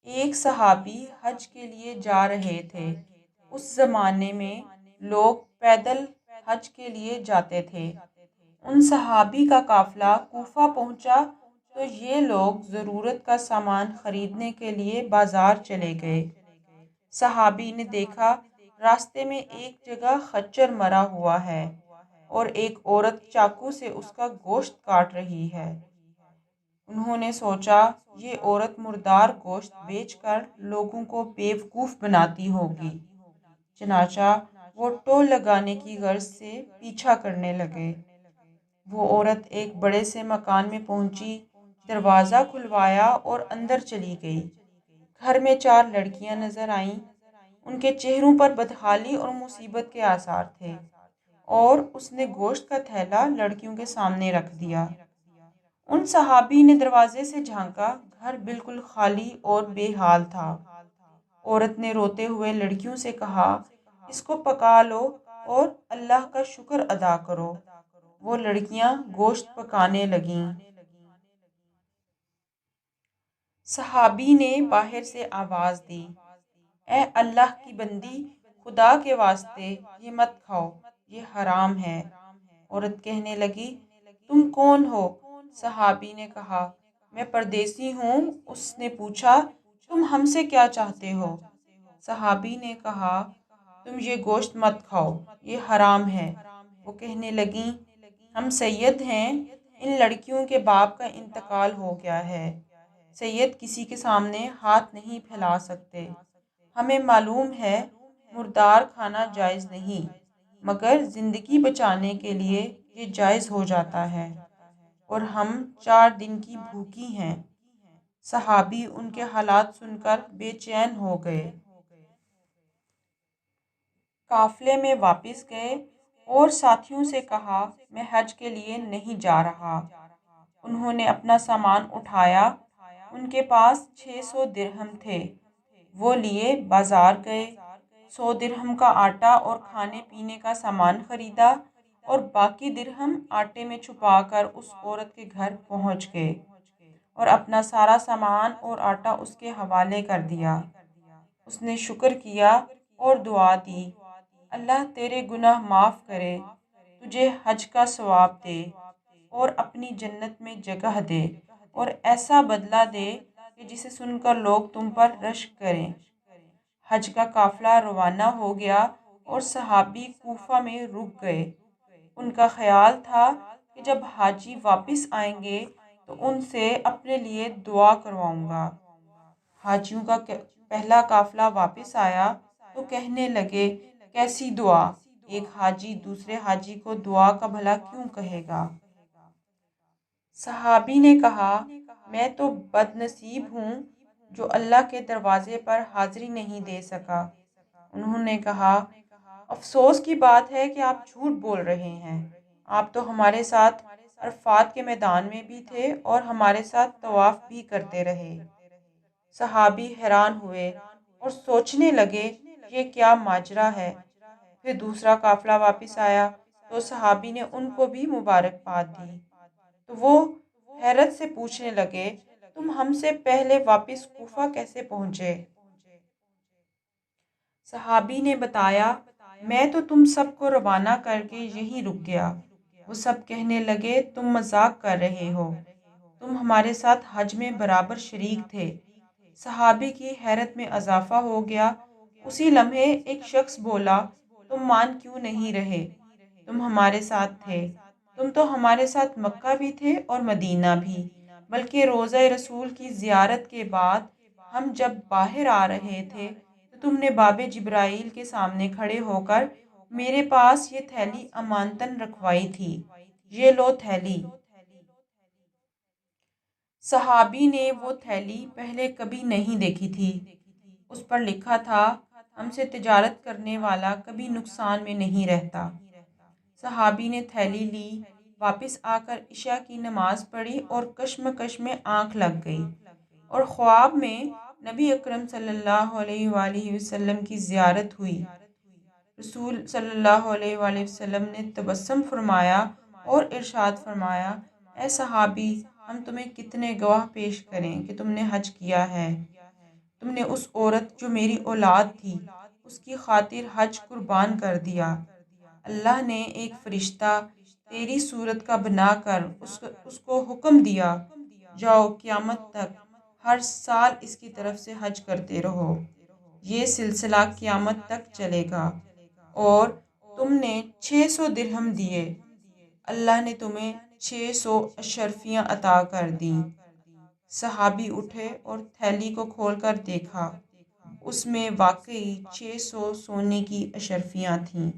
ایک صحابی حج کے لیے جا رہے تھے۔ اس زمانے میں لوگ پیدل حج کے لیے جاتے تھے۔ ان صحابی کا قافلہ کوفہ پہنچا تو یہ لوگ ضرورت کا سامان خریدنے کے لیے بازار چلے گئے۔ صحابی نے دیکھا راستے میں ایک جگہ خچر مرا ہوا ہے اور ایک عورت چاقو سے اس کا گوشت کاٹ رہی ہے۔ انہوں نے سوچا یہ عورت مردار گوشت بیچ کر لوگوں کو بیوقوف بناتی ہوگی۔ چنانچہ وہ ٹول لگانے کی غرض سے پیچھا کرنے لگے۔ وہ عورت ایک بڑے سے مکان میں پہنچی، دروازہ کھلوایا اور اندر چلی گئی۔ گھر میں 4 لڑکیاں نظر آئیں۔ ان کے چہروں پر بدحالی اور مصیبت کے آثار تھے، اور اس نے گوشت کا تھیلا لڑکیوں کے سامنے رکھ دیا۔ ان صحابی نے دروازے سے جھانکا، گھر بالکل خالی اور بے حال تھا۔ عورت نے روتے ہوئے لڑکیوں سے کہا، اس کو پکا لو اور اللہ کا شکر ادا کرو۔ وہ لڑکیاں گوشت پکانے لگیں۔ صحابی نے باہر سے آواز دی، اے اللہ کی بندی، خدا کے واسطے یہ مت کھاؤ، یہ حرام ہے۔ عورت کہنے لگی، تم کون ہو؟ صحابی نے کہا، میں پردیسی ہوں۔ اس نے پوچھا، تم ہم سے کیا چاہتے ہو؟ صحابی نے کہا، تم یہ گوشت مت کھاؤ، یہ حرام ہے۔ وہ کہنے لگیں، ہم سید ہیں، ان لڑکیوں کے باپ کا انتقال ہو گیا ہے۔ سید کسی کے سامنے ہاتھ نہیں پھیلا سکتے۔ ہمیں معلوم ہے مردار کھانا جائز نہیں، مگر زندگی بچانے کے لیے یہ جائز ہو جاتا ہے، اور ہم 4 دن کی بھوکی ہیں۔ صحابی ان کے حالات سن کر بے چین ہو گئے۔ قافلے میں واپس گئے اور ساتھیوں سے کہا، میں حج کے لیے نہیں جا رہا۔ انہوں نے اپنا سامان اٹھایا۔ ان کے پاس 600 درہم تھے۔ وہ لیے بازار گئے، 100 درہم کا آٹا اور کھانے پینے کا سامان خریدا، اور باقی درہم آٹے میں چھپا کر اس عورت کے گھر پہنچ گئے اور اپنا سارا سامان اور آٹا اس کے حوالے کر دیا۔ اس نے شکر کیا اور دعا دی، اللہ تیرے گناہ معاف کرے، تجھے حج کا ثواب دے اور اپنی جنت میں جگہ دے، اور ایسا بدلہ دے کہ جسے سن کر لوگ تم پر رشک کریں۔ حج کا قافلہ روانہ ہو گیا اور صحابی کوفہ میں رک گئے۔ ان کا خیال تھا کہ جب حاجی واپس آئیں گے تو ان سے اپنے لیے دعا کرواؤں گا۔ حاجیوں کا پہلا قافلہ واپس آیا تو کہنے لگے، کیسی دعا؟ ایک حاجی دوسرے حاجی کو دعا کا بھلا کیوں کہے گا؟ صحابی نے کہا، میں تو بد نصیب ہوں جو اللہ کے دروازے پر حاضری نہیں دے سکا۔ انہوں نے کہا، افسوس کی بات ہے کہ آپ جھوٹ بول رہے ہیں، آپ تو ہمارے ساتھ عرفات کے میدان میں بھی تھے اور ہمارے ساتھ طواف بھی کرتے رہے۔ صحابی حیران ہوئے اور سوچنے لگے، یہ کیا ماجرا ہے؟ پھر دوسرا قافلہ واپس آیا تو صحابی نے ان کو بھی مبارکباد دی، تو وہ حیرت سے پوچھنے لگے، تم ہم سے پہلے واپس کوفہ کیسے پہنچے؟ صحابی نے بتایا، میں تو تم سب کو روانہ کر کے یہیں رک گیا۔ وہ سب کہنے لگے، تم مذاق کر رہے ہو، تم ہمارے ساتھ حج میں برابر شریک تھے۔ صحابی کی حیرت میں اضافہ ہو گیا۔ اسی لمحے ایک شخص بولا، تم مان کیوں نہیں رہے؟ تم ہمارے ساتھ تھے، تم تو ہمارے ساتھ مکہ بھی تھے اور مدینہ بھی، بلکہ روضہ رسول کی زیارت کے بعد ہم جب باہر آ رہے تھے تو تم نے باب جبرائیل کے سامنے کھڑے ہو کر میرے پاس یہ تھیلی امانتاً رکھوائی تھی، یہ لو تھیلی۔ صحابی نے وہ تھیلی پہلے کبھی نہیں دیکھی تھی۔ اس پر لکھا تھا، ہم سے تجارت کرنے والا کبھی نقصان میں نہیں رہتا۔ صحابی نے تھیلی لی، واپس آ کر عشاء کی نماز پڑھی اور کشمکش میں آنکھ لگ گئی، اور خواب میں نبی اکرم صلی اللہ علیہ وآلہ وسلم کی زیارت ہوئی۔ رسول صلی اللہ علیہ وآلہ وسلم نے تبسم فرمایا اور ارشاد فرمایا، اے صحابی، ہم تمہیں کتنے گواہ پیش کریں کہ تم نے حج کیا ہے؟ تم نے اس عورت جو میری اولاد تھی اس کی خاطر حج قربان کر دیا۔ اللہ نے ایک فرشتہ تیری صورت کا بنا کر اس کو حکم دیا، جاؤ قیامت تک ہر سال اس کی طرف سے حج کرتے رہو، یہ سلسلہ قیامت تک چلے گا۔ اور تم نے 600 درہم دیے، اللہ نے تمہیں 600 اشرفیاں عطا کر دیں۔ صحابی اٹھے اور تھیلی کو کھول کر دیکھا، اس میں واقعی 600 سونے کی اشرفیاں تھیں۔